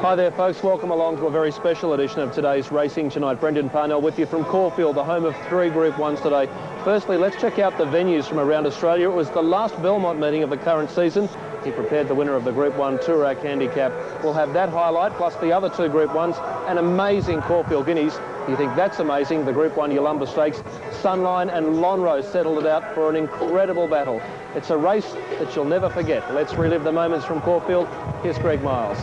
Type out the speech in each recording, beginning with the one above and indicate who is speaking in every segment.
Speaker 1: Hi there folks, welcome along to a very special edition of today's Racing Tonight. Brendan Parnell with you from Caulfield, the home of 3 Group 1s today. Firstly, let's check out the venues from around Australia. It was the last Belmont meeting of the current season. He prepared the winner of the Group 1 Toorak Handicap. We'll have that highlight, plus the other 2 Group 1s, and amazing Caulfield Guineas. You think that's amazing? The Group 1 Yolumba Stakes, Sunline and Lonrose settled it out for an incredible battle. It's a race that you'll never forget. Let's relive the moments from Caulfield. Here's Greg Miles.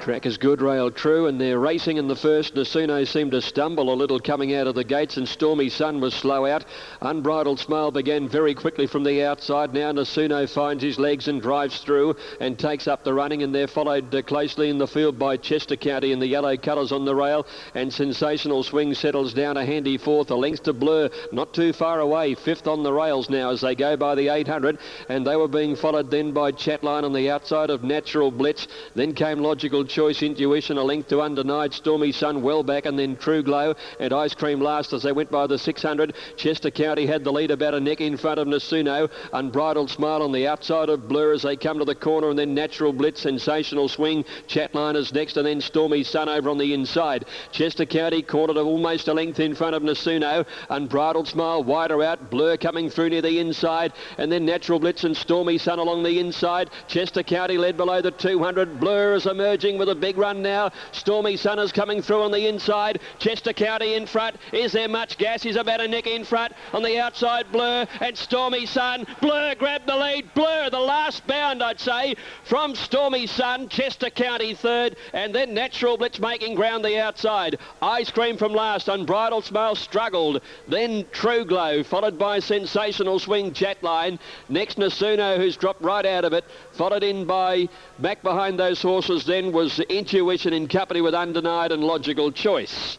Speaker 2: Track is good, rail true, and they're racing in the first. Nasuno seemed to stumble a little coming out of the gates, and Stormy Sun was slow out. Unbridled Smile began very quickly from the outside. Now Nasuno finds his legs and drives through and takes up the running, and they're followed closely in the field by Chester County in the yellow colours on the rail, and Sensational Swing settles down a handy fourth. A length to Blur, not too far away, fifth on the rails now as they go by the 800, and they were being followed then by Chatline on the outside of Natural Blitz. Then came Logical Choice, Intuition, a length to Undenied, Stormy Sun well back, and then True Glow and Ice Cream last as they went by the 600. Chester County had the lead about a neck in front of Nasuno. Unbridled Smile on the outside of Blur as they come to the corner, and then Natural Blitz, Sensational Swing, Chatline is next, and then Stormy Sun over on the inside. Chester County cornered almost a length in front of Nasuno. Unbridled Smile wider out, Blur coming through near the inside, and then Natural Blitz and Stormy Sun along the inside. Chester County led below the 200. Blur is emerging with a big run now. Stormy Sun is coming through on the inside. Chester County in front. Is there much gas? He's about a neck in front. On the outside, Blur and Stormy Sun. Blur grabbed the lead. Blur, the last bound, I'd say, from Stormy Sun. Chester County third, and then Natural Blitz making ground the outside. Ice Cream from last. Unbridled Smile struggled. Then True Glow, followed by Sensational Swing, Chatline. Next, Nasuno, who's dropped right out of it. Followed in by, back behind those horses then, was Intuition in company with Undenied and Logical Choice.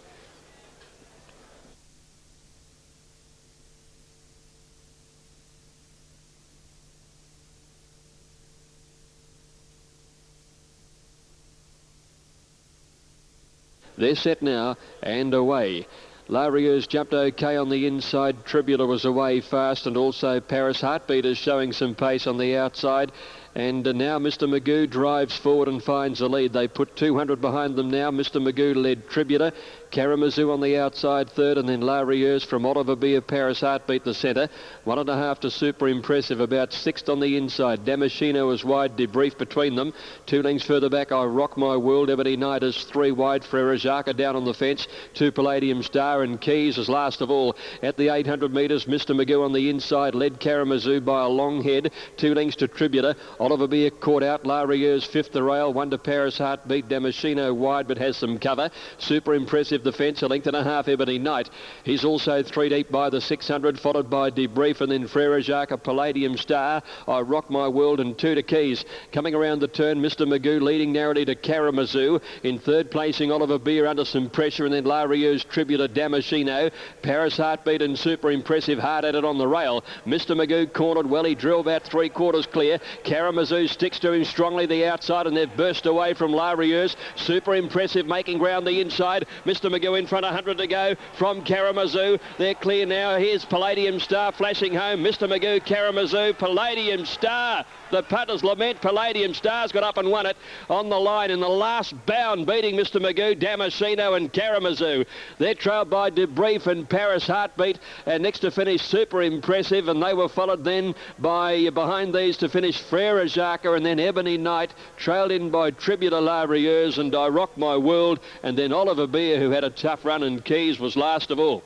Speaker 2: They're set now and away. Larieux jumped okay on the inside. Tribula was away fast, and also Paris Heartbeat is showing some pace on the outside. And now Mr. Magoo drives forward and finds the lead. They put 200 behind them now. Mr. Magoo led Tribula. Karamazoo on the outside third, and then Larieux from Oliver Beer, Paris Heartbeat the centre. 1.5 to Super Impressive, about sixth on the inside. Damasceno is wide, debrief between them. 2 lengths further back, I Rock My World. Ebony Knight is 3 wide. Frere Jacques down on the fence. 2 Palladium Star, and Keys is last of all. At the 800 metres, Mr. Magoo on the inside led Karamazoo by a long head. 2 lengths to Tribula. Oliver Beer caught out. Larieux fifth the rail. 1 to Paris Heartbeat. Damasceno wide but has some cover. Super Impressive the fence, a length and a half. Ebony Knight. He's also 3 deep by the 600, followed by Debrief, and then Frere Jacques, a Palladium Star, I Rock My World, and 2 to Keys. Coming around the turn, Mr. Magoo leading narrowly to Karamazoo. In third placing, Oliver Beer under some pressure, and then Larieux's Tribute to Damasceno. Paris Heartbeat and Super Impressive hard at it on the rail. Mr. Magoo cornered well. He drew about 3/4 clear. Karamazoo sticks to him strongly the outside, and they've burst away from Larieux. Super Impressive making ground the inside. Mr. Magoo in front, 100 to go from Karamazoo. They're clear now. Here's Palladium Star flashing home. Mr. Magoo, Karamazoo, Palladium Star. The punters lament. Palladium Star's got up and won it on the line in the last bound, beating Mr. Magoo, Damasceno and Karamazoo. They're trailed by Debrief and Paris Heartbeat, and next to finish Super Impressive, and they were followed then by, behind these to finish, Frere Jacques, and then Ebony Knight, trailed in by Tribute to Larieux and I Rock My World, and then Oliver Beer, who had a tough run, and Keys was last of all.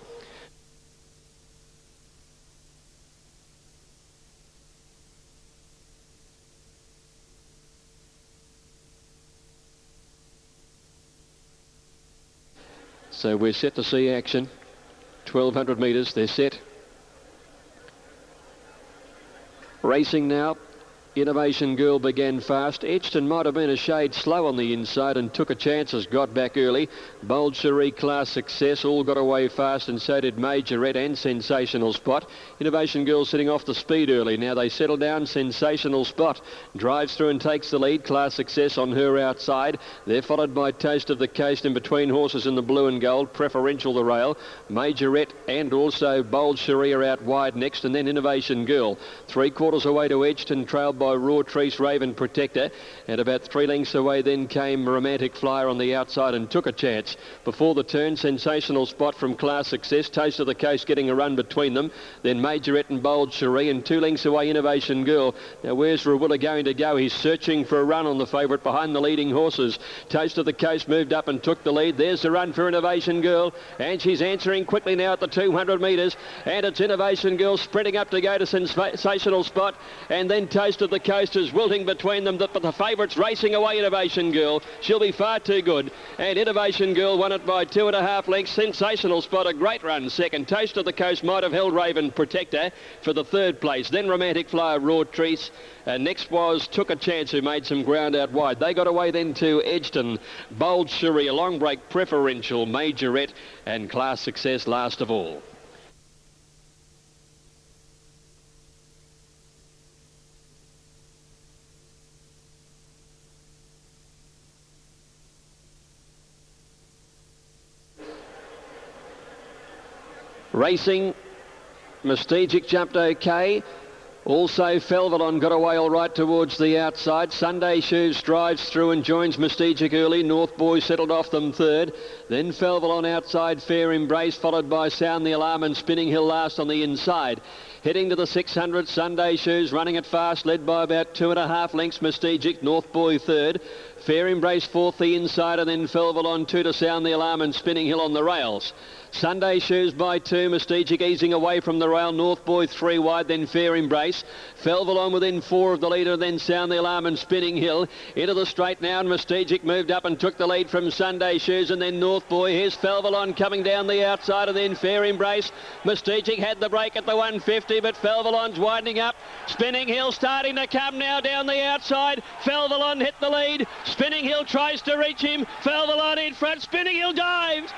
Speaker 2: So we're set to see action. 1,200 metres, they're set. Racing now. Innovation Girl began fast. Edgton might have been a shade slow on the inside and took a chance as got back early. Bold Cherie, Class Success, all got away fast, and so did Majorette and Sensational Spot. Innovation Girl sitting off the speed early. Now they settle down. Sensational Spot drives through and takes the lead. Class Success on her outside. They're followed by Taste of the Coast in between horses in the blue and gold. Preferential the rail. Majorette and also Bold Cherie are out wide next, and then Innovation Girl. 3/4 away to Edgton, trailed by Raw Trees Raven Protector, and about 3 lengths away then came Romantic Flyer on the outside and took a chance. Before the turn, Sensational Spot from Class Success, Taste of the Coast getting a run between them, then Majorette and Bold Cherie, and 2 lengths away Innovation Girl. Now where's Rawilla going to go? He's searching for a run on the favourite behind the leading horses. Taste of the Coast moved up and took the lead. There's the run for Innovation Girl, and she's answering quickly now at the 200 metres, and it's Innovation Girl sprinting up to go to Sensational Spot, and then Taste of the Coast is wilting between them, but the favourite's racing away. Innovation Girl, she'll be far too good, and Innovation Girl won it by 2.5 lengths. Sensational Spot, a great run second. Taste of the Coast might have held Raven Protector for the third place, then Romantic Flyer, Raw Trees, and next was Took a Chance, who made some ground out wide. They got away then to Edgston, Bold Cherie, a long break preferential, Majorette, and Class Success last of all. Racing, Mystigic jumped okay. Also, Felvalon got away all right towards the outside. Sunday Shoes drives through and joins Mystigic early. North Boy settled off them third. Then Felvalon outside, Fair Embrace, followed by Sound the Alarm and Spinning Hill last on the inside. Heading to the 600, Sunday Shoes running it fast, led by about 2.5 lengths. Mystigic, North Boy third. Fair Embrace fourth, the inside, and then Felvalon 2 to Sound the Alarm and Spinning Hill on the rails. Sunday Shoes by 2, Mystigic easing away from the rail, North Boy 3 wide, then Fair Embrace. Felvalon within 4 of the leader, then Sound the Alarm and Spinning Hill. Into the straight now, and Mystigic moved up and took the lead from Sunday Shoes, and then North Boy. Here's Felvalon coming down the outside, and then Fair Embrace. Mystigic had the break at the 150, but Felvalon's widening up. Spinning Hill starting to come now down the outside. Felvalon hit the lead. Spinning Hill tries to reach him. Felvalon in front. Spinning Hill dives.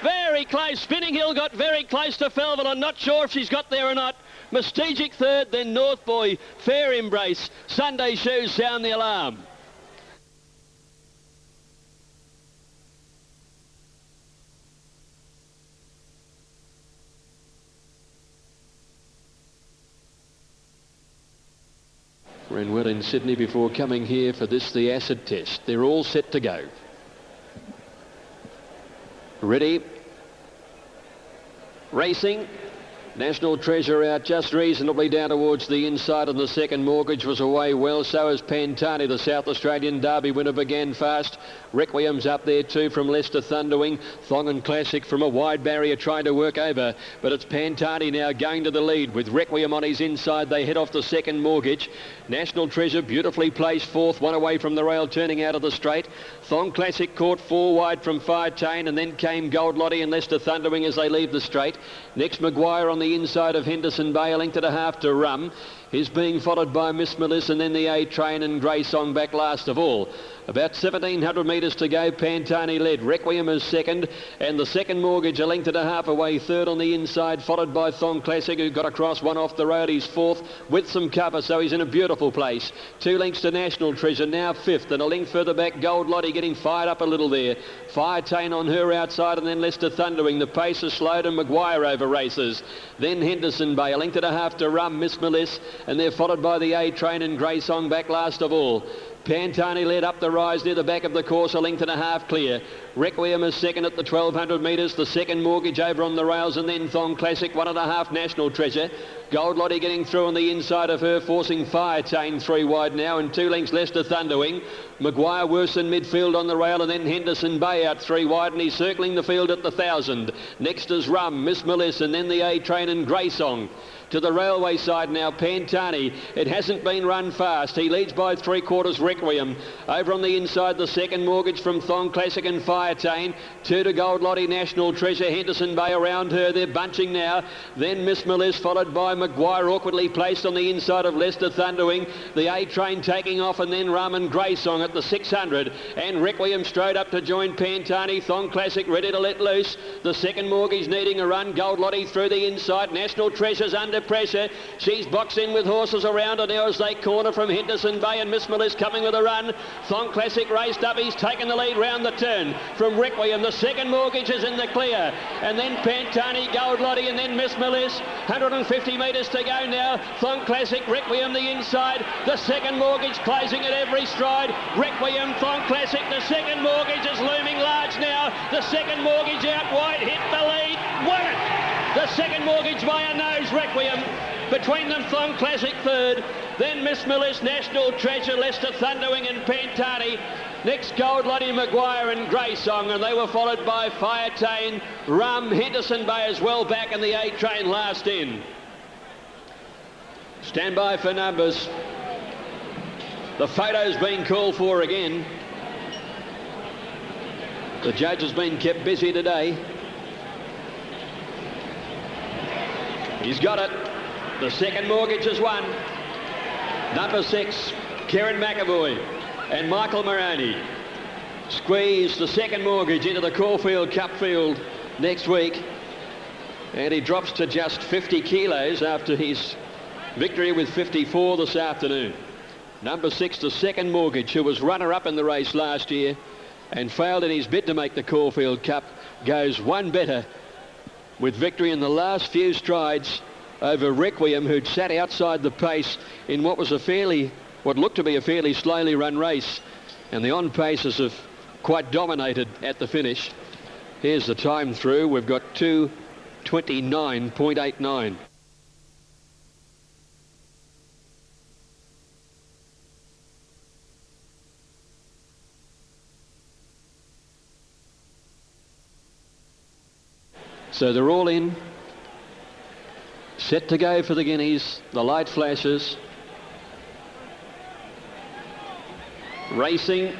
Speaker 2: Very close. Spinning Hill got very close to Felvalon. Not sure if she's got there or not. Mystigic third, then North Boy, Fair Embrace, Sunday Shoes, Sound the Alarm. Ran well in Sydney before coming here for this, the acid test. They're all set to go. Ready. Racing. National Treasure out just reasonably down towards the inside, and the second Mortgage was away well. So is Pantani. The South Australian Derby winner began fast. Requiem's up there too from Leicester Thunderwing. Thong and Classic from a wide barrier trying to work over, but it's Pantani now going to the lead with Requiem on his inside. They head off the second Mortgage. National Treasure beautifully placed fourth, one away from the rail turning out of the straight. Thong Classic caught 4 wide from Fire Chain, and then came Gold Lottie and Leicester Thunderwing as they leave the straight. Next Maguire on the inside of Henderson Bay, a length and a half to Rum. He's being followed by Miss Melissa, and then the A-Train and Grey Song back last of all. About 1,700 metres to go. Pantani led. Requiem is second, and the second Mortgage a length and a half away third on the inside, followed by Thong Classic, who got across one off the road. He's fourth with some cover, so he's in a beautiful place. 2 lengths to National Treasure, now fifth, and a length further back Gold Lottie getting fired up a little there. Fire Chain on her outside, and then Leicester Thunderwing. The pace is slowed, and Maguire over races. Then Henderson Bay, a length and a half to Rum, Miss Melissa, and they're followed by the A-Train and Grey Song back last of all. Pantani led up the rise near the back of the course, a length and a half clear. Requiem is second at the 1,200 metres. The second Mortgage over on the rails, and then Thong Classic, 1.5 National Treasure. Gold Lottie getting through on the inside of her, forcing Fire Chain 3 wide now, and 2 lengths Leicester Thunderwing. Maguire worse in midfield on the rail, and then Henderson Bay out 3 wide, and he's circling the field at the 1,000. Next is Rum, Miss Melissa, and then the A-Train and Grey Song. To the railway side now, Pantani. It hasn't been run fast. He leads by 3/4 Requiem. Over on the inside, the second Mortgage from Thong Classic and Fire Chain. 2 to Gold Lottie, National Treasure, Henderson Bay around her. They're bunching now. Then Miss Melissa, followed by Maguire, awkwardly placed on the inside of Leicester Thunderwing. The A-Train taking off, and then Rum and Grey Song at the 600. And Requiem straight up to join Pantani. Thong Classic ready to let loose. The second Mortgage needing a run. Gold Lottie through the inside. National Treasure's under under pressure. She's boxed in with horses around her now as they corner from Henderson Bay, and Miss Miller's coming with a run. Thong Classic raced up. He's taken the lead round the turn from Requiem. The second Mortgage is in the clear, and then Pantani, Gold Lottie, and then Miss Miller's. 150 metres to go now. Thong Classic, Requiem the inside. The second Mortgage closing at every stride. Requiem, Thong Classic. The second Mortgage is looming large now. The second Mortgage out wide, hit the lead, won it. The second Mortgage by a nose, Requiem. Between them, Thong Classic third. Then Miss Miller's, National Treasure, Leicester Thunderwing and Pantani. Next, Gold Lottie, Maguire and Grey Song, and they were followed by Firetain, Rum, Henderson Bay as well back, and the A Train last in. Stand by for numbers. The photo's been called for again. The judge has been kept busy today. He's got it. The second Mortgage has won. Number 6, Kieran McAvoy and Michael Moroney squeeze the second Mortgage into the Caulfield Cup field next week, and he drops to just 50 kilos after his victory with 54 this afternoon. Number 6, the second Mortgage, who was runner-up in the race last year and failed in his bid to make the Caulfield Cup, goes one better with victory in the last few strides over Requiem, who'd sat outside the pace in what was what looked to be a fairly slowly run race, and the on-paces have quite dominated at the finish. Here's the time through. We've got 2:29.89. So they're all in, set to go for the guineas. The light flashes. Racing.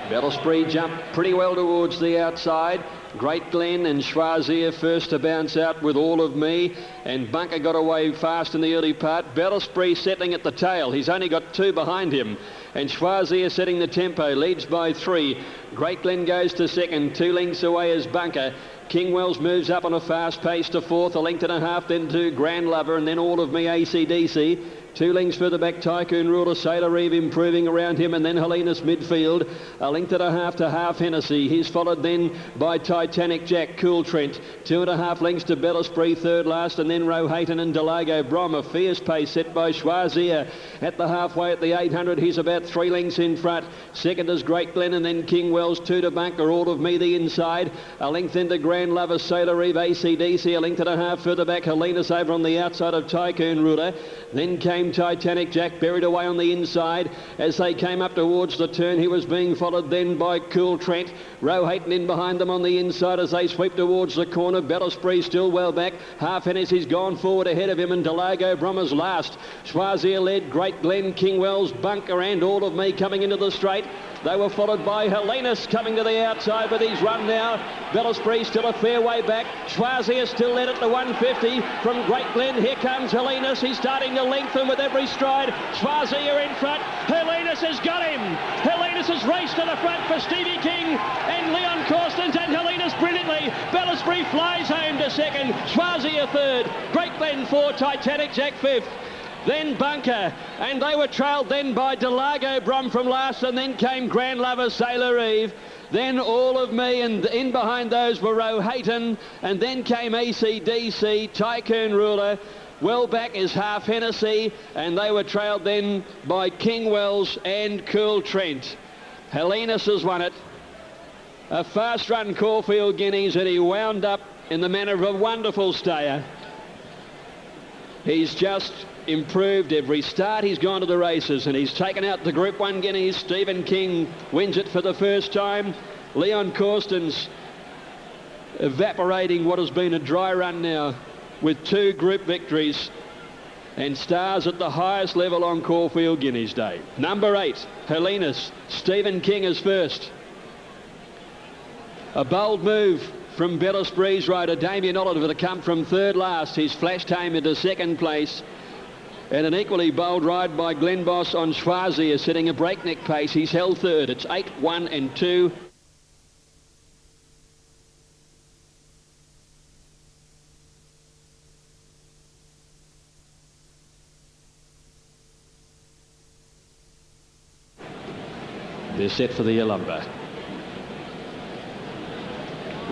Speaker 2: Bellspree jumped pretty well towards the outside. Great Glen and Schwazier first to bounce out with All of Me, and Bunker got away fast in the early part. Bellspree settling at the tail. He's only got 2 behind him, and Schwazier setting the tempo, leads by 3. Great Glen goes to second, 2 lengths away is Bunker. Kingwells moves up on a fast pace to 4th, a length and a half, then to Grand Lover, and then All of Me, AC/DC. 2 lengths further back, Tycoon Ruler, Sailor Eve improving around him, and then Helena's midfield. A length and a half to Half Hennessy. He's followed then by Titanic Jack, Cool Trent. 2.5 lengths to Bellspree, third last, and then Roehampton and Delago Brom. A fierce pace set by Schwazier. At the halfway at the 800, he's about 3 lengths in front. Second is Great Glen, and then Kingwells, 2 to Bunker, All of Me the inside. A length into Grand Lover, Sailor Eve, AC/DC. A length and a half further back, Helena's over on the outside of Tycoon Ruler. Then came Titanic Jack, buried away on the inside. As they came up towards the turn, he was being followed then by Cool Trent. Roehampton in behind them on the inside as they sweep towards the corner. Bellspree still well back. Half Hennessy's gone forward ahead of him, and Delago Brommer's last. Schwazier led, Great Glen, Kingwells, Bunker and All of Me coming into the straight. They were followed by Helena's coming to the outside, but he's run now. Bellspree still a fair way back. Schwazier still led at the 150 from Great Glen. Here comes Helena's. He's starting to lengthen with every stride. Schwazier in front. Helena's has got him. Helena's has raced to the front for Stevie King and Leon Corstens, and Helena's brilliantly. Bellspree flies home to second. Schwazier third. Great Glen 4. Titanic Jack 5th. Then Bunker, and they were trailed then by Delago Brom from last, and then came Grand Lover, Sailor Eve, then All of Me, and in behind those were Roehampton, and then came AC/DC, Tycoon Ruler. Well back is Half Hennessy, and they were trailed then by Kingwells and Cool Trent. Helenas has won it. A fast run Caulfield Guineas, and he wound up in the manner of a wonderful stayer. He's just improved every start he's gone to the races, and he's taken out the Group 1 Guineas. Stephen King wins it for the first time. Leon Corstens evaporating what has been a dry run now with 2 group victories, and stars at the highest level on Caulfield Guineas Day. Number 8, Helenas. Stephen King is first. A bold move from Bellspree's rider Damien Oliver to come from third last. He's flashed home into second place. And an equally bold ride by Glen Boss on Schwazier, setting a breakneck pace. He's held third. It's 8, 1 and 2. They're set for the Yalumba.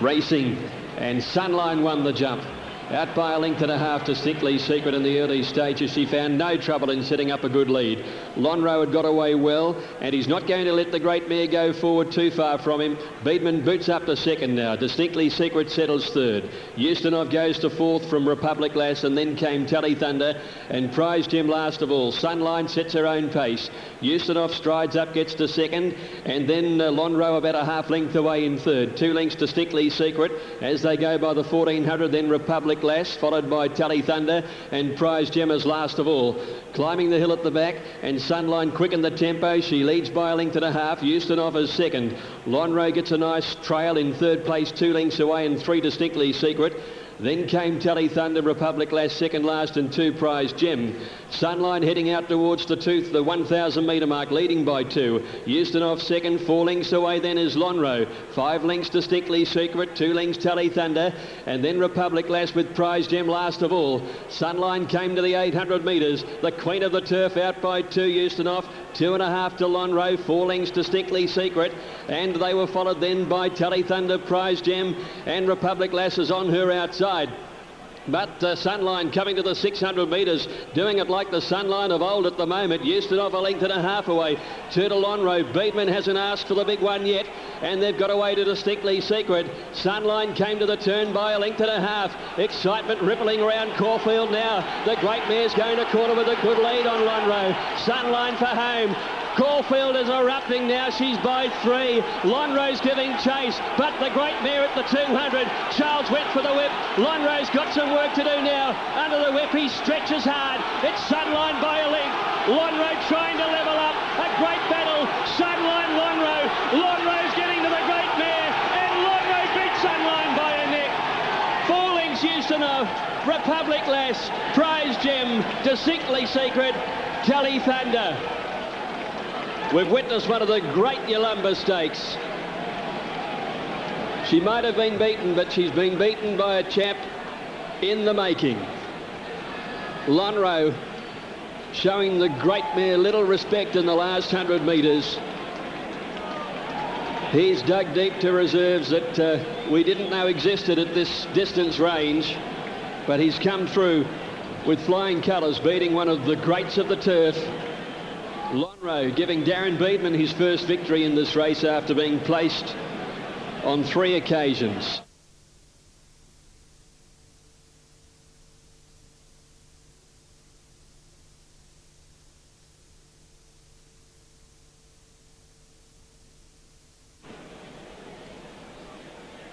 Speaker 2: Racing, and Sunline won the jump. Out by a length and a half to Stickley's Secret in the early stages. She found no trouble in setting up a good lead. Lonhro had got away well, and he's not going to let the great mare go forward too far from him. Beedman boots up to second now. Distinctly Secret settles third. Ustinov goes to fourth from Republic Lass, and then came Tally Thunder and Prize Gem last of all. Sunline sets her own pace. Ustinov strides up, gets to second, and then Lonhro about a half length away in third. 2 lengths Distinctly Secret as they go by the 1400, then Republic Lass, followed by Tally Thunder and Prize Gem as last of all. Climbing the hill at the back, and Sunline quickened the tempo. She leads by a length and a half. Ustinov is second. Lonhro gets a nice trail in third place, 2 lengths away, and 3 Distinctly Secret. Then came Tally Thunder, Republic Lass second last, and 2 Prize Gem. Sunline heading out towards the 1,000 metre mark, leading by 2. Ustinov second, 4 lengths away then is Lonhro. 5 lengths Distinctly Secret, 2 lengths Tally Thunder, and then Republic Lass with Prize Gem last of all. Sunline came to the 800 metres. The Queen of the Turf out by 2, Ustinov. 2.5 to Lonhro, 4 lengths Distinctly Secret, and they were followed then by Tally Thunder, Prize Gem, and Republic Lass is on her outside. But Sunline coming to the 600 metres, doing it like the Sunline of old at the moment. Ustinov a length and a half away. 2 to Lonhro. Beedman hasn't asked for the big one yet, and they've got away to Distinctly Secret. Sunline came to the turn by a length and a half. Excitement rippling around Caulfield now. The great mare's going to corner with a good lead on Lonhro. Sunline for home. Caulfield is erupting now. She's by 3. Lonhro's giving chase, but the great mare at the 200. Charles went for the whip. Lonhro's got some work to do now. Under the whip, he stretches hard. It's Sunline by a length. Lonhro trying to level up. A great battle. Sunline, Lonhro. Lonhro's getting to the great mare, and Lonhro beats Sunline by a neck. 4 lengths Ustinov, Republic Lass, Prize Gem, Distinctly Secret, Tally Thunder. We've witnessed one of the great Yalumba Stakes. She might have been beaten, but she's been beaten by a chap in the making. Lonhro showing the great mare little respect in the last 100 metres. He's dug deep to reserves that we didn't know existed at this distance range, but he's come through with flying colours, beating one of the greats of the turf. Lonhro giving Darren Beedman his first victory in this race after being placed on 3 occasions.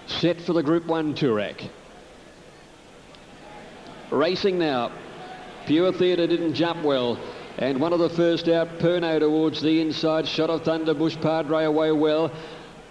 Speaker 2: Set for the Group 1 Toorak. Racing now. Pure Theatre didn't jump well. And one of the first out, Perno towards the inside. Shot of Thunder, Bush Padre away well.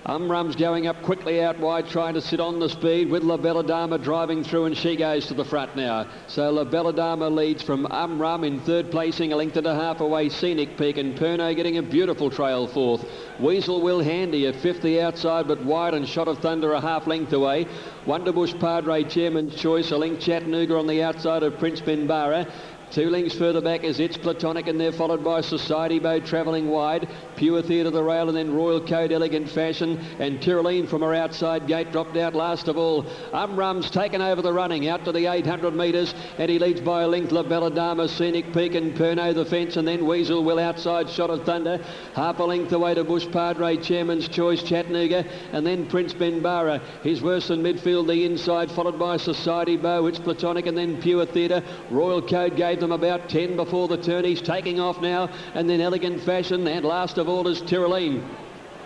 Speaker 2: Umrum's going up quickly out wide, trying to sit on the speed with La Bella Dama driving through, and she goes to the front now. So La Bella Dama leads from Umrum in third placing, a length and a half away, Scenic Peak, and Perno getting a beautiful trail fourth. Weasel Will Handy at 50 outside but wide, and Shot of Thunder a half length away. Wonderbush Padre, Chairman's Choice, a length Chattanooga on the outside of Prince Benbara. 2 lengths further back is It's Platonic, and they're followed by Society Bow travelling wide. Pure Theatre the rail, and then Royal Code, Elegant Fashion, and Tyroline from her outside gate dropped out last of all. Umrum's taken over the running out to the 800 metres, and he leads by a length. La Bella Dama, Scenic Peak, and Perno the fence, and then Weasel Will outside. Shot of Thunder half a length away to Bush Padre, Chairman's Choice, Chattanooga, and then Prince Benbara. He's worse than midfield the inside, followed by Society Bow, It's Platonic, and then Pure Theatre. Royal Code gave them about 10 before the turn. He's taking off now, and then Elegant Fashion, and last of all is Tyroline.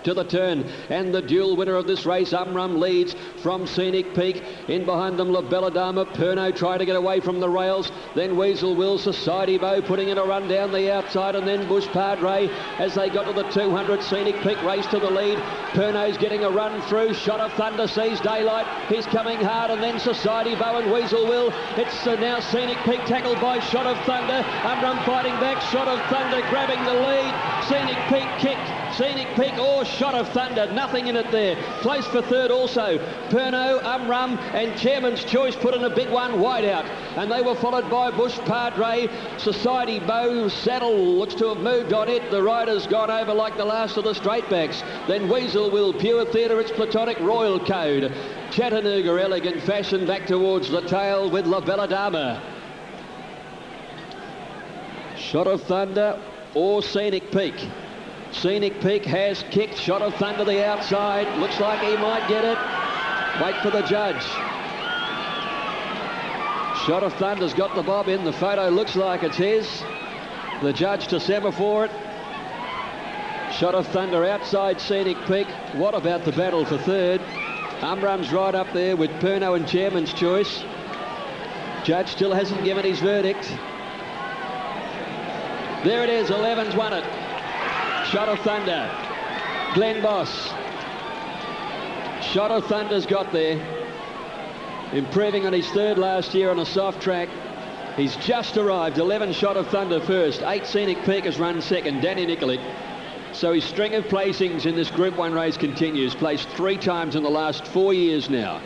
Speaker 2: To the turn, and the dual winner of this race, Umrum, leads from Scenic Peak. In behind them, La Bella Dama. Perno tried to get away from the rails, then Weasel Will, Society Bow putting in a run down the outside, and then Bush Padre as they got to the 200. Scenic Peak race to the lead. Perno's getting a run through. Shot of Thunder sees daylight. He's coming hard, and then Society Bow and Weasel Will. It's now Scenic Peak tackled by Shot of Thunder. Umrum fighting back. Shot of Thunder grabbing the lead. Scenic Peak kicked. Scenic Peak, Shot of Thunder, nothing in it there. Place for third also. Perno, Umrum and Chairman's Choice put in a big one wide out. And they were followed by Bush Padre. Society Bow Saddle looks to have moved on it. The rider's gone over like the last of the straight backs. Then Weasel Will, Pure Theatre, It's Platonic, Royal Code. Chattanooga, Elegant Fashion back towards the tail with La Bella Dama. Shot of Thunder or Scenic Peak. Scenic Peak has kicked. Shot of Thunder the outside. Looks like he might get it. Wait for the judge. Shot of Thunder's got the bob in. The photo looks like it's his. The judge to semaphore it. Shot of Thunder outside Scenic Peak. What about the battle for third? Umrum's right up there with Perno and Chairman's Choice. Judge still hasn't given his verdict. There it is, 11's won it. Shot of Thunder. Glenn Boss. Shot of Thunder's got there. Improving on his third last year on a soft track. He's just arrived. 11 Shot of Thunder first. 8 Scenic Peak has run second. Danny Nikolic. So his string of placings in this Group 1 race continues. Placed 3 times in the last 4 years now.